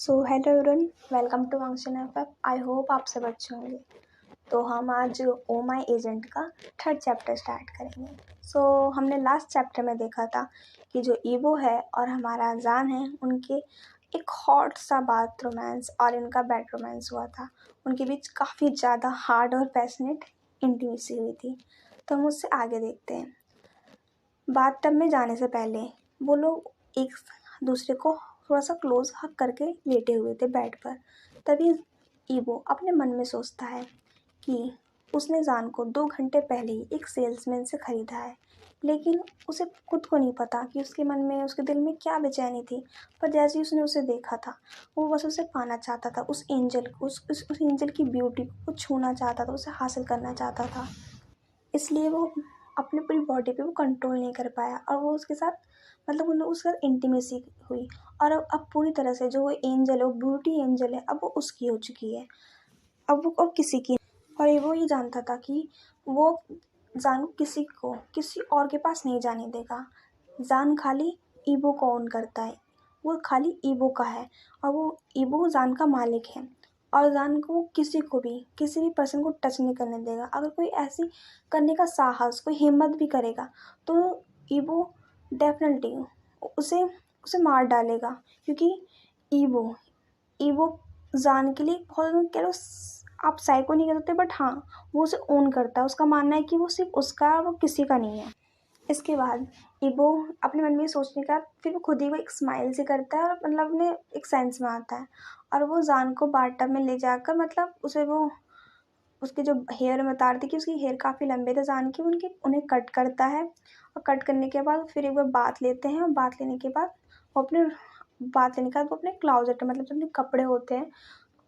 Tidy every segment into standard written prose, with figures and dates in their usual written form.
So hello everyone, welcome to function F. I hope आप सब अच्छे होंगे। तो हम आज ओ माई एजेंट का थर्ड चैप्टर स्टार्ट करेंगे। हमने लास्ट चैप्टर में देखा था कि जो ईवो है और हमारा जान है, उनके एक हॉट सा बात रोमांस और इनका बैड रोमांस हुआ था। उनके बीच काफ़ी ज़्यादा हार्ड और पैशनेट इंटीमेसी हुई थी। तो हम उससे आगे देखते हैं। बाथ टब में जाने से पहले वो लोग एक दूसरे को थोड़ा सा क्लोज हग करके लेटे हुए थे बेड पर। तभी ईवो अपने मन में सोचता है कि उसने जान को 2 घंटे पहले ही एक सेल्समैन से ख़रीदा है, लेकिन उसे खुद को नहीं पता कि उसके मन में, उसके दिल में क्या बेचैनी थी। पर जैसे ही उसने उसे देखा था, वो बस उसे पाना चाहता था, उस एंजल को, उस एंजल की ब्यूटी को छूना चाहता था, उसे हासिल करना चाहता था। इसलिए वो अपनी पूरी बॉडी पे वो कंट्रोल नहीं कर पाया और वो उसके साथ, मतलब उन लोग उसके साथ इंटीमेसी हुई। और अब पूरी तरह से जो वो एंजल है, वो ब्यूटी एंजल है, अब वो उसकी हो चुकी है। अब वो और किसी की। और वो ये जानता था कि वो जान किसी और के पास नहीं जाने देगा। जान खाली ईवो को ओन करता है, वो खाली ईवो का है और वो ईवो जान का मालिक है। और जान को किसी को भी, किसी भी पर्सन को टच नहीं करने देगा। अगर कोई ऐसी करने का साहस, कोई हिम्मत भी करेगा तो ईवो डेफिनेटली उसे उसे मार डालेगा। क्योंकि ईवो ईवो जान के लिए बहुत, कह लो आप साइको नहीं कह सकते, बट हाँ, वो उसे ओन करता है। उसका मानना है कि वो सिर्फ उसका है, वो किसी का नहीं है। इसके बाद ईवो अपने मन में सोचने का, फिर वो खुद ही को एक स्माइल से करता है और मतलब अपने एक सेंस में आता है। और वो जान को बाथ में ले जाकर, मतलब उसे वो उसके जो हेयर में बता रही थी कि उसकी हेयर काफ़ी लंबे थे जान के, उन्हें कट करता है। और कट करने के बाद फिर एक बार बात लेते हैं। और बात लेने के बाद वो अपने क्लाउजेट, मतलब जो अपने कपड़े होते हैं,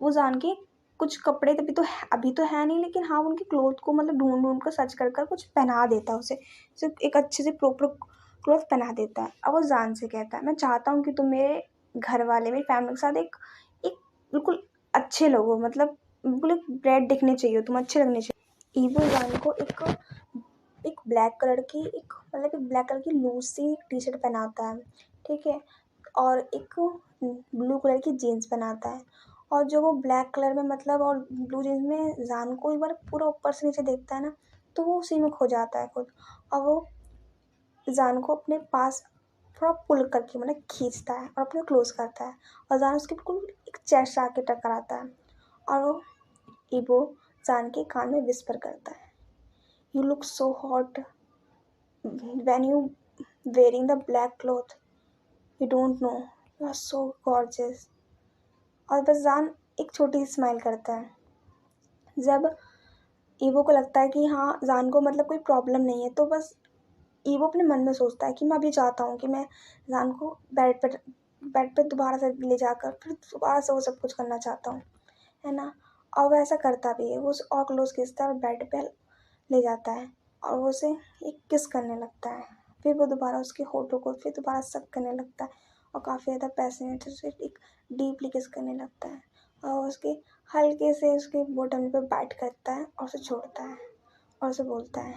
वो जान के कुछ कपड़े अभी तो है नहीं, लेकिन हाँ, उनके क्लोथ को मतलब ढूंढ ढूंढ कर सर्च कर कर कुछ पहना देता है उसे। सिर्फ एक अच्छे से प्रॉपर क्लोथ पहना देता है। अब वो जान से कहता है, मैं चाहता हूँ कि तुम मेरे घर वाले, मेरी फैमिली के साथ एक एक बिल्कुल अच्छे लोगो, मतलब बिल्कुल एक ब्राइट दिखने चाहिए, तुम अच्छे लगने चाहिए। ईवो जान को एक ब्लैक कलर की, एक ब्लैक कलर की लूज सी टी शर्ट पहनाता है, ठीक है। और एक ब्लू कलर की जीन्स पहनाता है। और जो वो ब्लैक कलर में, मतलब और ब्लू जीन्स में जान को एक बार पूरा ऊपर से नीचे देखता है ना, तो वो उसी में खो जाता है खुद। और वो जान को अपने पास थोड़ा पुल करके, मतलब खींचता है और अपने क्लोज करता है। और जान उसके बिल्कुल एक चेस्ट आके टकराता है। और वो ईवो जान के कान में विस्पर करता है, you look so hot when you wearing the black cloth, you don't know, you are so gorgeous. और बस जान एक छोटी सी स्माइल करता है। जब ईवो को लगता है कि हाँ, जान को मतलब कोई प्रॉब्लम नहीं है, तो बस ईवो अपने मन में सोचता है कि मैं अभी चाहता हूँ कि मैं जान को बेड पे दोबारा से ले जाकर फिर दोबारा से वो सब कुछ करना चाहता हूँ, है ना। और वो ऐसा करता भी है। वो उसे और क्लोज खींचता है और बेड पे ले जाता है और वो उसे एक किस करने लगता है। फिर वो दोबारा उसके होठों को फिर दोबारा सक करने लगता है और काफ़ी ज़्यादा पैशनेट से एक डीपली किस करने लगता है। और उसके हल्के से उसके बॉटम पे बाइट करता है और उसे छोड़ता है और उसे बोलता है,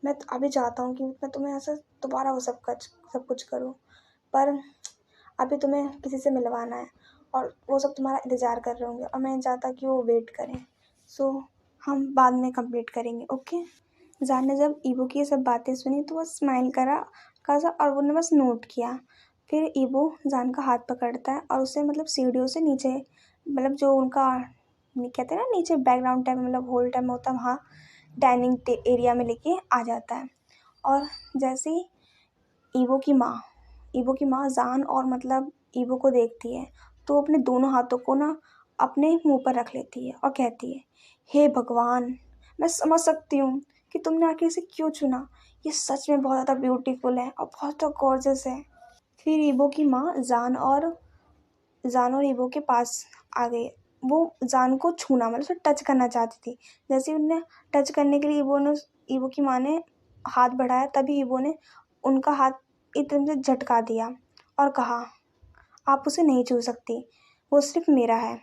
मैं अभी चाहता हूँ कि मैं तुम्हें ऐसा दोबारा वो सब कुछ करूँ, पर अभी तुम्हें किसी से मिलवाना है और वो सब तुम्हारा इंतज़ार कर रहे होंगे और मैं नहीं चाहता कि वो वेट करें। हम बाद में कंप्लीट करेंगे, ओके। जान ने जब ईवो की ये सब बातें सुनी तो वह स्माइल करा और वो ने बस नोट किया। फिर ईवो जान का हाथ पकड़ता है और उसे, मतलब सीढ़ियों से नीचे, मतलब जो उनका कहते हैं ना, नीचे बैकग्राउंड टाइम, मतलब होल टाइम होता है वहाँ, डाइनिंग एरिया में लेके आ जाता है। और जैसे ही ईवो की माँ जान और मतलब ईवो को देखती है, तो अपने दोनों हाथों को ना अपने मुंह पर रख लेती है और कहती है, हे भगवान, मैं समझ सकती हूँ कि तुमने आखिर इसे क्यों चुना। ये सच में बहुत ज़्यादा ब्यूटीफुल है और बहुत ज़्यादा गॉर्जियस है। फिर ईवो की माँ जान और ईवो के पास आ गई। वो जान को छूना, मतलब उसे टच करना चाहती थी। जैसे ही उन्हें टच करने के लिए ईवो की माँ ने हाथ बढ़ाया, तभी ईवो ने उनका हाथ एकदम से झटका दिया और कहा, आप उसे नहीं छू सकती, वो सिर्फ मेरा है।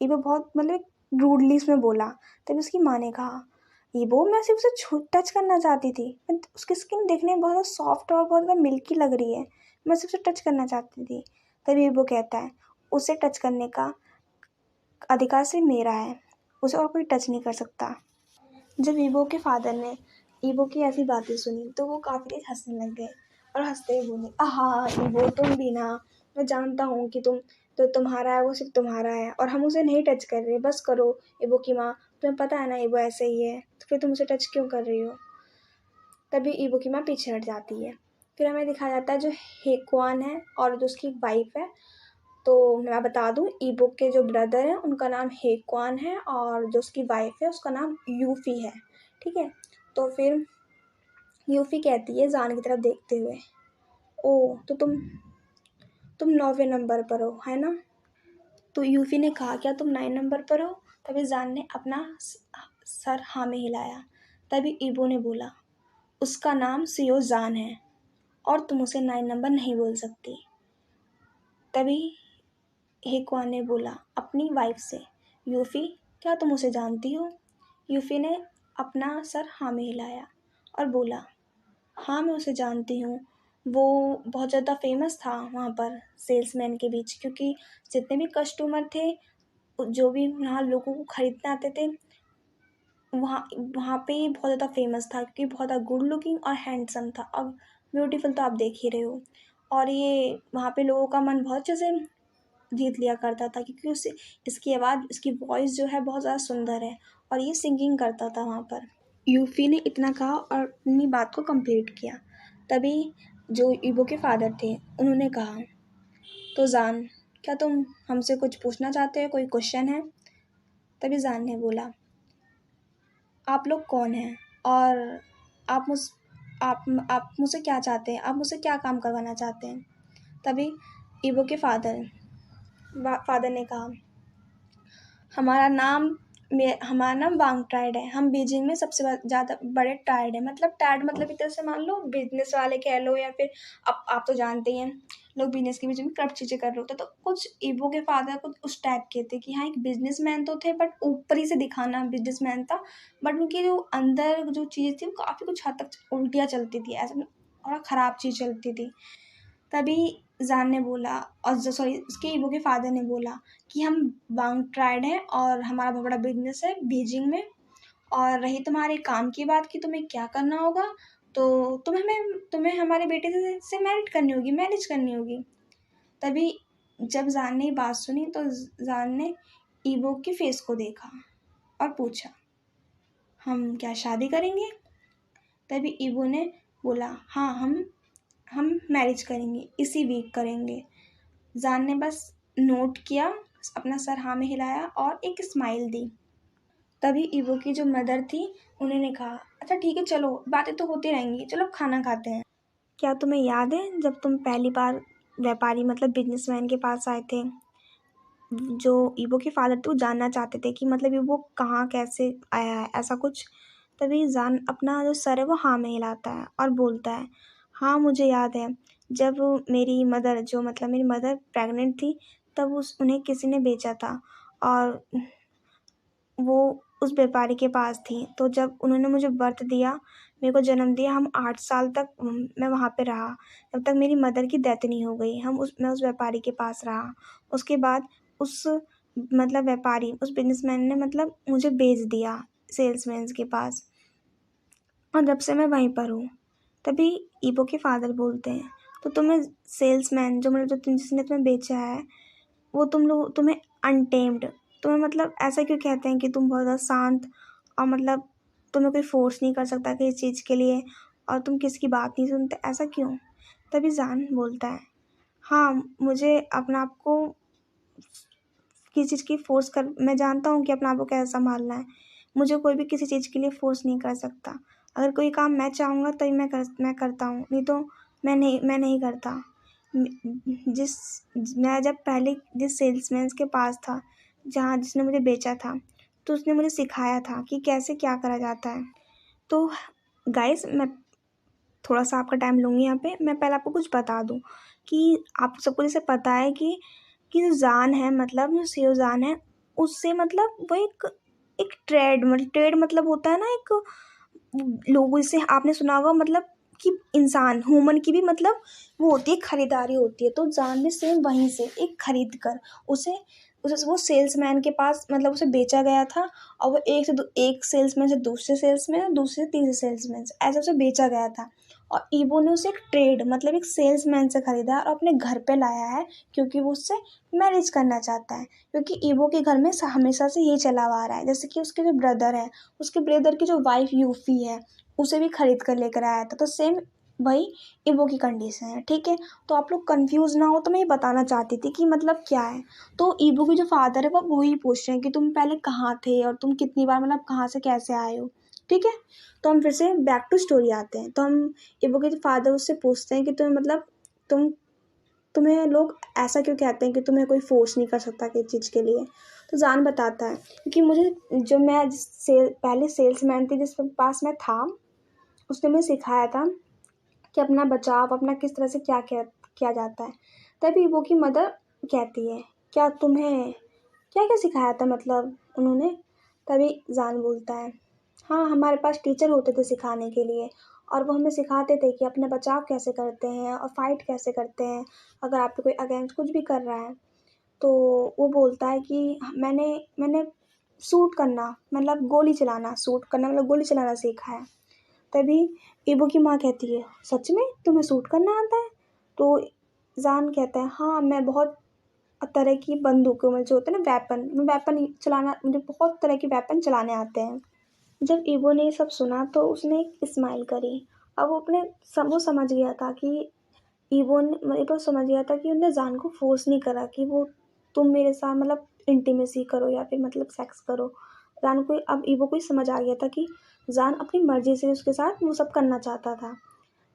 ईवो बहुत, मतलब रूडली उसमें बोला। तभी उसकी माँ ने कहा, ईवो, मैं सिर्फ उसे टच करना चाहती थी, उसकी स्किन देखने में बहुत सॉफ्ट और बहुत ज़्यादा मिल्की लग रही है, मैं सिर्फ उसे टच करना चाहती थी। तभी ईवो कहता है, उसे टच करने का अधिकार सिर्फ मेरा है, उसे और कोई टच नहीं कर सकता। जब ईबो के फादर ने ईबो की ऐसी बातें सुनी तो वो काफ़ी तेज हंसने लग गए और हंसते हुए बोले, आहा ईबो तुम भी ना, मैं जानता हूँ कि तुम्हारा है वो सिर्फ तुम्हारा है और हम उसे नहीं टच कर रहे, बस करो। ईबो की माँ, तुम्हें पता है ना ईबो ऐसे ही है, तो फिर तुम उसे टच क्यों कर रही हो। तभी ईबो की माँ पीछे हट जाती है। फिर हमें दिखाया जाता है जो हेक्वान है और जो उसकी वाइफ है। तो मैं बता दूं, ईबो के जो ब्रदर हैं उनका नाम हेक्वान है और जो उसकी वाइफ है उसका नाम यूफी है। ठीक है, तो फिर यूफी कहती है जान की तरफ देखते हुए, ओ तो तुम 9वें नंबर पर हो है ना। तो यूफी ने कहा, क्या तुम 9 नंबर पर हो। तभी जान ने अपना सर हाँ में हिलाया। तभी ईबो ने बोला, उसका नाम सियो जान है और तुम उसे 9 नंबर नहीं बोल सकती। तभी हेक्वान ने बोला अपनी वाइफ से, यूफी क्या तुम उसे जानती हो। यूफी ने अपना सर हाँ में हिलाया और बोला, हाँ मैं उसे जानती हूँ, वो बहुत ज़्यादा फेमस था वहाँ पर सेल्समैन के बीच, क्योंकि जितने भी कस्टमर थे, जो भी वहाँ लोगों को ख़रीदने आते थे, वहाँ वहाँ पे बहुत ज़्यादा फेमस था क्योंकि बहुत ज़्यादा गुड लुकिंग और हैंडसम था। अब ब्यूटीफुल तो आप देख ही रहे हो। और ये वहाँ पे लोगों का मन बहुत अच्छे से जीत लिया करता था क्योंकि उसे इसकी आवाज़, इसकी वॉइस जो है बहुत ज़्यादा सुंदर है और ये सिंगिंग करता था वहाँ पर। यूफी ने इतना कहा और अपनी बात को कंप्लीट किया। तभी जो ईबो के फादर थे उन्होंने कहा, तो जान क्या तुम हमसे कुछ पूछना चाहते हो, कोई क्वेश्चन है। तभी जान ने बोला, आप लोग कौन हैं और आप मुझ आप मुझसे क्या चाहते हैं, आप मुझसे क्या काम करवाना चाहते हैं। तभी ईबो के फादर ने कहा, हमारा नाम वांग ट्राइड है, हम बीजिंग में सबसे ज़्यादा बड़े टायर्ड है। मतलब टायर्ड मतलब एक तरह से मान लो बिजनेस वाले कह लो, या फिर अब आप तो जानते ही हैं लोग बिजनेस के बीच में करप्ट चीज़ें कर रहे होते। तो कुछ ईबो के फादर कुछ उस टाइप के थे कि हाँ एक बिजनेसमैन तो थे बट ऊपरी से दिखाना बिजनेसमैन था, बट उनकी जो अंदर जो चीज़ थी वो काफ़ी कुछ हद तक उल्टियाँ चलती थी, ऐसा और ख़राब चीज़ चलती थी। तभी जान ने बोला, और सॉरी उसके ईबो के फादर ने बोला कि हम वांग ट्राइड हैं और हमारा बहुत बड़ा बिजनेस है बीजिंग में, और रही तुम्हारे काम की बात कि तुम्हें क्या करना होगा, तो तुम्हें हमारे बेटे से मैरिज करनी होगी। तभी जब जान ने बात सुनी तो जान ने ईबो के फेस को देखा और पूछा, हम क्या शादी करेंगे। तभी ईबो ने बोला, हाँ हम मैरिज करेंगे, इसी वीक करेंगे। जान ने बस नोट किया, अपना सर हाँ में हिलाया और एक स्माइल दी। तभी ईवो की जो मदर थी उन्होंने कहा, अच्छा ठीक है चलो बातें तो होती रहेंगी, चलो खाना खाते हैं। क्या तुम्हें याद है जब तुम पहली बार व्यापारी मतलब बिजनेसमैन के पास आए थे, जो ईवो के फादर थे वो जानना चाहते थे कि मतलब ईवो कहाँ कैसे आया है ऐसा कुछ। तभी जान अपना जो सर है वो हाँ में हिलाता है और बोलता है, हाँ मुझे याद है जब मेरी मदर प्रेग्नेंट थी, तब उन्हें किसी ने बेचा था और वो उस व्यापारी के पास थी। तो जब उन्होंने मुझे बर्थ दिया, मेरे को जन्म दिया, हम 8 साल तक मैं वहाँ पे रहा, जब तक मेरी मदर की डेथ नहीं हो गई। मैं उस व्यापारी के पास रहा। उसके बाद उस उस बिजनेसमैन ने मुझे बेच दिया सेल्समैन के पास, और जब से मैं वहीं पर हूँ। तभी ईबो के फादर बोलते हैं, तो तुम्हें सेल्समैन जिसने तुम्हें बेचा है, वो तुम्हें अनटेम्ड, तुम्हें ऐसा क्यों कहते हैं कि तुम बहुत ज़्यादा शांत और तुम्हें कोई फोर्स नहीं कर सकता किसी चीज़ के लिए और तुम किसी की बात नहीं सुनते, ऐसा क्यों। तभी जान बोलता है, हाँ मुझे अपने आप को किसी चीज़ की मैं जानता हूँ कि अपने आप को कैसे संभालना है। मुझे कोई भी किसी चीज़ के लिए फोर्स नहीं कर सकता। अगर कोई काम मैं चाहूँगा तभी मैं करता हूँ, नहीं तो मैं नहीं करता। मैं जब पहले जिस सेल्समैन के पास था, जिसने मुझे बेचा था, तो उसने मुझे सिखाया था कि कैसे क्या करा जाता है। तो गाइस मैं थोड़ा सा आपका टाइम लूँगी यहाँ पे। मैं पहले आपको कुछ बता दूँ कि आप सबको जैसे पता है कि जो जान है जो सियो जान है, उससे वो एक ट्रेड होता है ना, एक लोगों से आपने सुना होगा कि इंसान ह्यूमन की भी मतलब वो होती है, खरीदारी होती है। तो जान भी सेम वहीं से एक खरीद कर उसे उसे वो सेल्समैन के पास मतलब उसे बेचा गया था। और वो एक सेल्समैन से दूसरे सेल्समैन, दूसरे से तीसरे सेल्समैन से, ऐसे उसे बेचा गया था। और ईबो ने उसे एक ट्रेड मतलब एक सेल्समैन से खरीदा और अपने घर पे लाया है, क्योंकि वो उससे मैरिज करना चाहता है। क्योंकि ईबो के घर में हमेशा से ये चला हुआ आ रहा है, जैसे कि उसके जो ब्रदर है, उसके ब्रदर की जो वाइफ यूफी है, उसे भी खरीद कर लेकर आया था। तो सेम वही ईबो की कंडीशन है, ठीक है। तो आप लोग कंफ्यूज ना हो, तो मैं ये बताना चाहती थी कि मतलब क्या है। तो ईबो के जो फादर है वो वही पूछ रहे हैं कि तुम पहले कहाँ थे और तुम कितनी बार मतलब कहाँ से कैसे आए हो, ठीक है। तो हम फिर से बैक टू स्टोरी आते हैं। तो हम ईबो के जो फादर उससे पूछते हैं कि तुम्हें मतलब तुम्हें लोग ऐसा क्यों कहते हैं कि तुम्हें कोई फोर्स नहीं कर सकता किसी चीज़ के लिए। तो जान बताता है क्योंकि मुझे जो मैं पहले सेल्समैन थी जिस पास मैं था, उसने मुझे सिखाया था कि अपना बचाव अपना किस तरह से क्या किया जाता है। तभी वो की मदर कहती है, क्या तुम्हें क्या क्या सिखाया था मतलब उन्होंने। तभी जान बोलता है, हाँ हमारे पास टीचर होते थे सिखाने के लिए, और वो हमें सिखाते थे कि अपना बचाव कैसे करते हैं और फाइट कैसे करते हैं अगर आप पे कोई अगेंस्ट कुछ भी कर रहा है। तो वो बोलता है कि मैंने मैंने शूट करना मतलब गोली चलाना, शूट करना मतलब गोली चलाना सीखा है। तभी ईबो की माँ कहती है, सच में तुम्हें शूट करना आता है। तो जान कहता है, हाँ मैं बहुत तरह की बंदूकों में जो होते हैं ना वैपन चलाना, मुझे बहुत तरह के वैपन चलाने आते हैं। जब ईबो ने ये सब सुना तो उसने एक स्माइल करी। अब वो वो समझ गया था कि ईबो समझ गया था कि उन्हें जान को फोर्स नहीं करा कि वो तुम मेरे साथ मतलब इंटीमेसी करो या फिर मतलब सेक्स करो। जान को अब ईबो को ही समझ आ गया था कि जान अपनी मर्जी से उसके साथ वो सब करना चाहता था।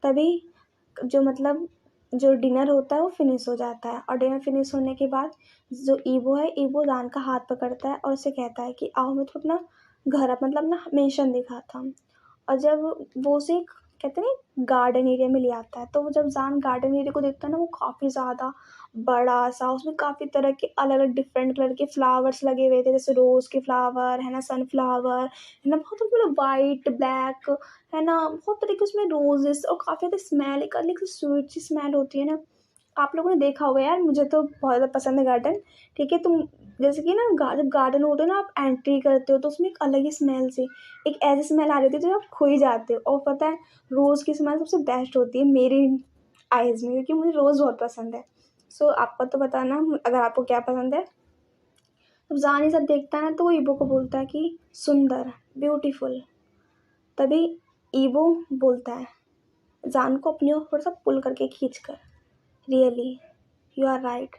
तभी जो मतलब जो डिनर होता है वो फिनिश हो जाता है, और डिनर फिनिश होने के बाद जो ईबो है, ईबो जान का हाथ पकड़ता है और उसे कहता है कि आओ मैं तो अपना घर मतलब अपना मेंशन दिखाता हूँ। और जब वो उसे कहते हैं ना गार्डन एरिया में ले आता है, तो वो जब जान गार्डन एरिया को देखता है ना, वो काफ़ी ज़्यादा बड़ा सा, उसमें काफ़ी तरह के अलग अलग डिफरेंट कलर के फ्लावर्स लगे हुए थे, जैसे रोज़ के फ्लावर है ना, सनफ्लावर है ना, बहुत मतलब वाइट ब्लैक है ना, बहुत तरह के उसमें रोजेस, और काफ़ी ज़्यादा स्मेल, एक अलग से स्वीट सी स्मेल होती है ना। आप लोगों ने देखा होगा यार, मुझे तो बहुत ज़्यादा पसंद है गार्डन, ठीक है। तुम जैसे कि ना जब गार्डन होते हो ना, आप एंट्री करते हो तो उसमें एक अलग ही स्मेल से एक ऐसी स्मेल आ रही होती है जो आप खो ही जाते हो। और पता है, रोज़ की स्मेल सबसे बेस्ट होती है मेरी आइज़ में, क्योंकि मुझे रोज़ बहुत पसंद है। सो आपको तो बताना अगर आपको क्या पसंद है। जब जान ये सब देखता है ना, तो वो ईबो को बोलता है कि सुंदर, ब्यूटीफुल। तभी ईबो बोलता है जान को अपनी ओर थोड़ा सा पुल करके खींच कर, really you are right,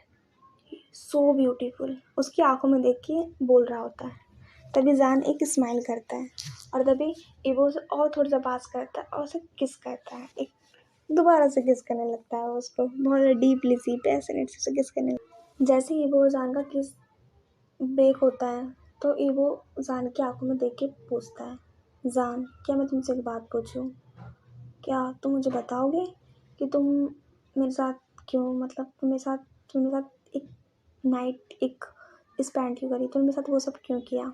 so beautiful, उसकी आंखों में देख के बोल रहा होता है। तभी जान एक स्माइल करता है, और तभी ईबो से और थोड़ा सा पास करता है और उसे किस करता है, एक दोबारा से किस करने लगता है उसको, बहुत डीपली सी पैशनेट से उसे किस करने लगता है। जैसे ईबो और जान का किस ब्रेक होता है, तो ईबो जान की आंखों में देख के पूछता है, जान क्या मैं तुमसे एक बात पूछूं, क्या तुम मुझे बताओगे कि तुम मेरे साथ क्यों मतलब तुम मेरे साथ एक नाइट एक स्पेंड क्यों करी, तुमने मेरे साथ वो सब क्यों किया,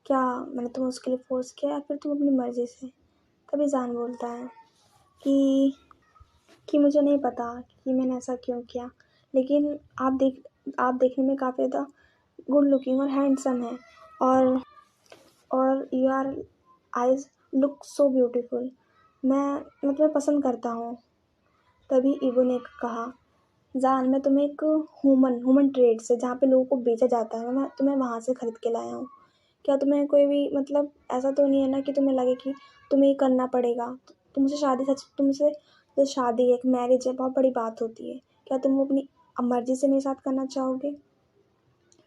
क्या मैंने तुम्हें उसके लिए फोर्स किया या फिर तुम अपनी मर्जी से। तभी जान बोलता है कि मुझे नहीं पता कि मैंने ऐसा क्यों किया, लेकिन आप देखने में काफ़ी ज़्यादा गुड लुकिंग और हैंडसम है, और your eyes look so beautiful, मैं तुम्हें पसंद करता हूँ। तभी ईबो ने कहा, जान मैं तुम्हें एक ह्यूमन ट्रेड से, जहाँ पे लोगों को बेचा जाता है, मैं तुम्हें वहाँ से खरीद के लाया हूँ। क्या तुम्हें कोई भी मतलब ऐसा तो नहीं है ना कि तुम्हें लगे कि तुम्हें ये करना पड़ेगा। तुमसे जो शादी एक मैरिज है बहुत बड़ी बात होती है, क्या तुम वो अपनी मर्जी से मेरे साथ करना चाहोगे।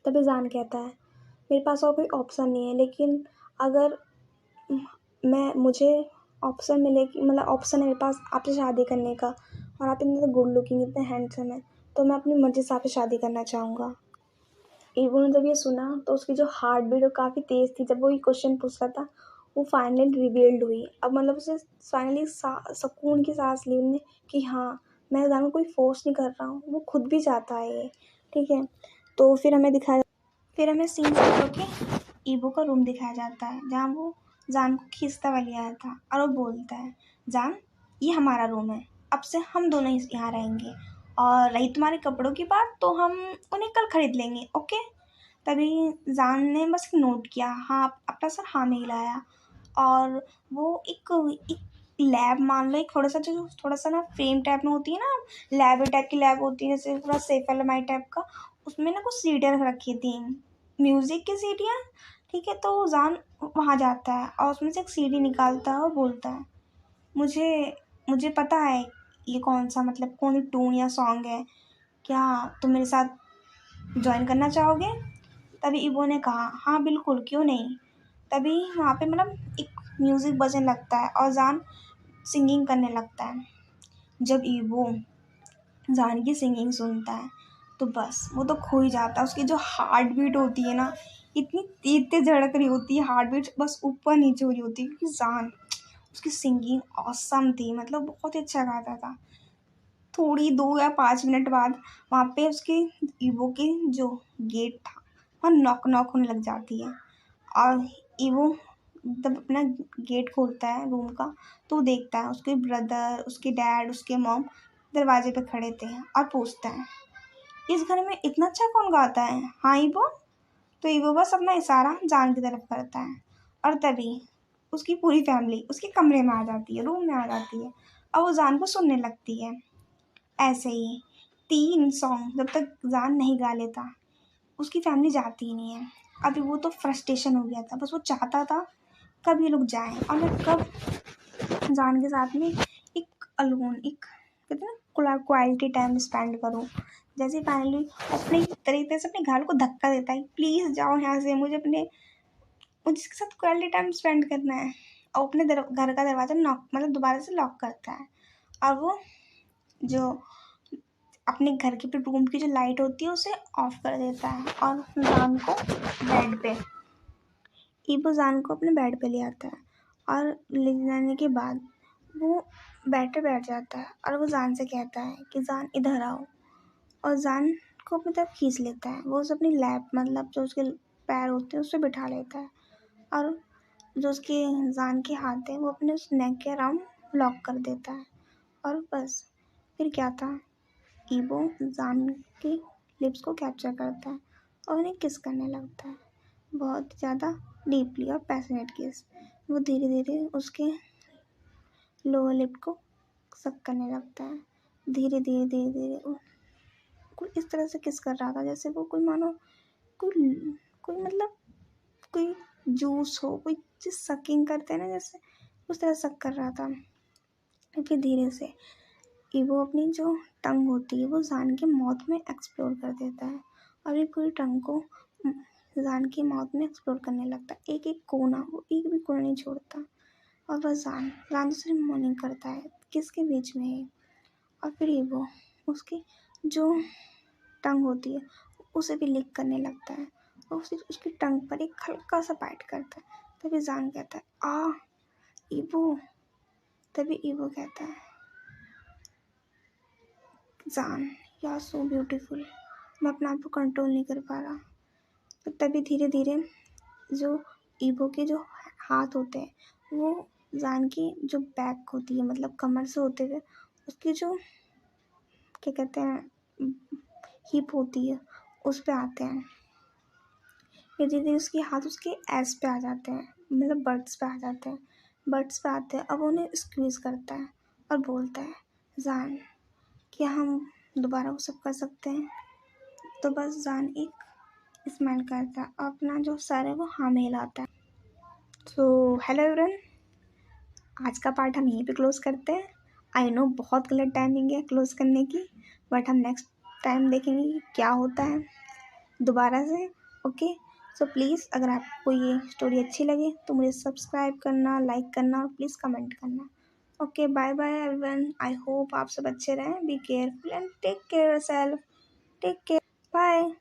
तभी जान कहता है, मेरे पास और कोई ऑप्शन नहीं है, लेकिन अगर मैं मुझे ऑप्शन मिले कि मतलब ऑप्शन है मेरे पास आपसे शादी करने का, और आप इतने गुड लुकिंग इतने हैंडसम है, तो मैं अपनी मर्जी से आपसे शादी करना चाहूँगा। ईबो ने जब ये सुना तो उसकी जो हार्ट बीट वो काफ़ी तेज़ थी, जब वो ये क्वेश्चन पूछ रहा था, वो फाइनली रिवील्ड हुई। अब मतलब उसे फाइनली सुकून की सांस ली उनने कि हाँ, मैं जान कोई फोर्स नहीं कर रहा हूँ, वो खुद भी चाहता है ये, ठीक है। तो फिर हमें सीन से होके ईबो का रूम दिखाया जाता है, जहाँ वो जान को खींचता हुआ ले आया था, और वो बोलता है, जान ये हमारा रूम है, अब से हम दोनों ही यहाँ रहेंगे, और रही तुम्हारे कपड़ों की बात तो हम उन्हें कल खरीद लेंगे, ओके। तभी जान ने बस नोट किया, हाँ अपना सर हाँ में हिलाया। और वो एक लैब मान लो, एक थोड़ा सा ना फ्रेम टाइप में होती है ना, लैब टाइप की लैब होती है जैसे थोड़ा सेफेलमाइड टाइप का, उसमें ना कुछ सीढ़ियाँ रख रखी थी, म्यूजिक की सीढ़ियाँ। ठीक है, तो जान वहाँ जाता है और उसमें से एक सीढ़ी निकालता है और बोलता है, मुझे मुझे पता है ये कौन सा मतलब कौन सी टून या सॉन्ग है, क्या तुम मेरे साथ ज्वाइन करना चाहोगे। तभी इबो ने कहा, हाँ बिल्कुल क्यों नहीं। तभी वहाँ पे मतलब एक म्यूज़िक बजने लगता है और जान सिंगिंग करने लगता है। जब इबो जान की सिंगिंग सुनता है तो बस वो तो खो ही जाता है। उसकी जो हार्ट बीट होती है ना, इतनी तेज तेज धड़क रही होती है, हार्ट बीट बस ऊपर नीचे हो रही होती है, क्योंकि जान उसकी सिंगिंग ऑसम थी, मतलब बहुत ही अच्छा गाता था। थोड़ी 2 या 5 मिनट बाद वहाँ पे उसके ईवो के जो गेट था वहाँ नॉक नॉक होने लग जाती है। और ईवो जब अपना गेट खोलता है रूम का तो वो देखता है उसके ब्रदर, उसके डैड, उसके मॉम दरवाजे पे खड़े थे और पूछता है, इस घर में इतना अच्छा कौन गाता है, हाँ ईवो। तो ईवो बस अपना इशारा जान की तरफ करता है और तभी उसकी पूरी फैमिली उसके कमरे में आ जाती है, रूम में आ जाती है, और वो जान को सुनने लगती है। ऐसे ही 3 सॉन्ग जब तक जान नहीं गा लेता उसकी फैमिली जाती ही नहीं है। अभी वो तो फ्रस्ट्रेशन हो गया था, बस वो चाहता था कब ये लोग जाएं और मैं कब जान के साथ में एक अलोन, एक कहते हैं ना क्वालिटी टाइम स्पेंड करूं। जैसे फाइनली अपने तरीके से अपने घर को धक्का देता है, प्लीज़ जाओ यहाँ से, मुझे इसके साथ क्वालिटी टाइम स्पेंड करना है। और अपने घर का दरवाज़ा नॉक मतलब दोबारा से लॉक करता है और वो जो अपने घर के रूम की जो लाइट होती है उसे ऑफ कर देता है और जान को बेड पे ईबो जान को अपने बेड पे ले आता है। और ले जाने के बाद वो बेड पे बैठ जाता है और वो जान से कहता है कि जान इधर आओ, और जान को अपनी तरफ खींच लेता है। वो उसे अपनी लैप मतलब जो उसके पैर होते हैं उस पर बिठा लेता है और जो उसके जान के हाथ है वो अपने उस नेक के अराउंड लॉक कर देता है। और बस फिर क्या था, ईबो जान के लिप्स को कैप्चर करता है और उन्हें किस करने लगता है, बहुत ज़्यादा डीपली और पैशनेट किस। वो धीरे धीरे उसके लोअर लिप को सक करने लगता है, धीरे धीरे धीरे धीरे वो कोई इस तरह से किस कर रहा था जैसे वो कोई मानो कोई कोई मतलब कोई जूस हो, कोई चीज़ सकिंग करते हैं ना जैसे, उस तरह सक कर रहा था। फिर धीरे से वो अपनी जो टंग होती है वो जान के माउथ में एक्सप्लोर कर देता है और ये पूरी टंग को जान की माउथ में एक्सप्लोर करने लगता है, एक एक कोना, वो एक भी कोना नहीं छोड़ता। और बस जान जान दूसरी मॉर्निंग करता है किसके बीच में है। और फिर ये वो उसकी जो टंग होती है उसे भी लिक करने लगता है और उसे उसकी टंग पर एक हल्का सा बाइट करता है। तभी जान कहता है, आ ईबो। तभी ईबो कहता है, जान यू आर सो ब्यूटीफुल, मैं अपने आप को कंट्रोल नहीं कर पा रहा। तो तभी धीरे धीरे जो ईबो के जो हाथ होते हैं वो जान की जो बैक होती है मतलब कमर से होते हुए उसकी जो क्या कहते हैं हिप होती है उस पे आते हैं। फिर धीरे धीरे उसके हाथ उसके एस पे आ जाते हैं, मतलब बर्ड्स पे आ जाते हैं, बर्ड्स पे आते हैं। अब उन्हें स्क्वीज़ करता है और बोलता है, जान क्या हम दोबारा वो सब कर सकते हैं। तो बस जान एक स्माइल करता है और अपना जो सर है वो हाँ में हिलाता है। तो हेलो एवरीवन, आज का पार्ट हम यहीं पे क्लोज करते हैं। आई नो बहुत गलत टाइमिंग है क्लोज करने की, बट हम नेक्स्ट टाइम देखेंगे कि क्या होता है दोबारा से। ओके, सो प्लीज़ अगर आपको ये स्टोरी अच्छी लगे तो मुझे सब्सक्राइब करना, लाइक करना और प्लीज़ कमेंट करना। Okay, bye bye everyone, I hope आप सब अच्छे रहें, be careful and take care yourself, take care, bye.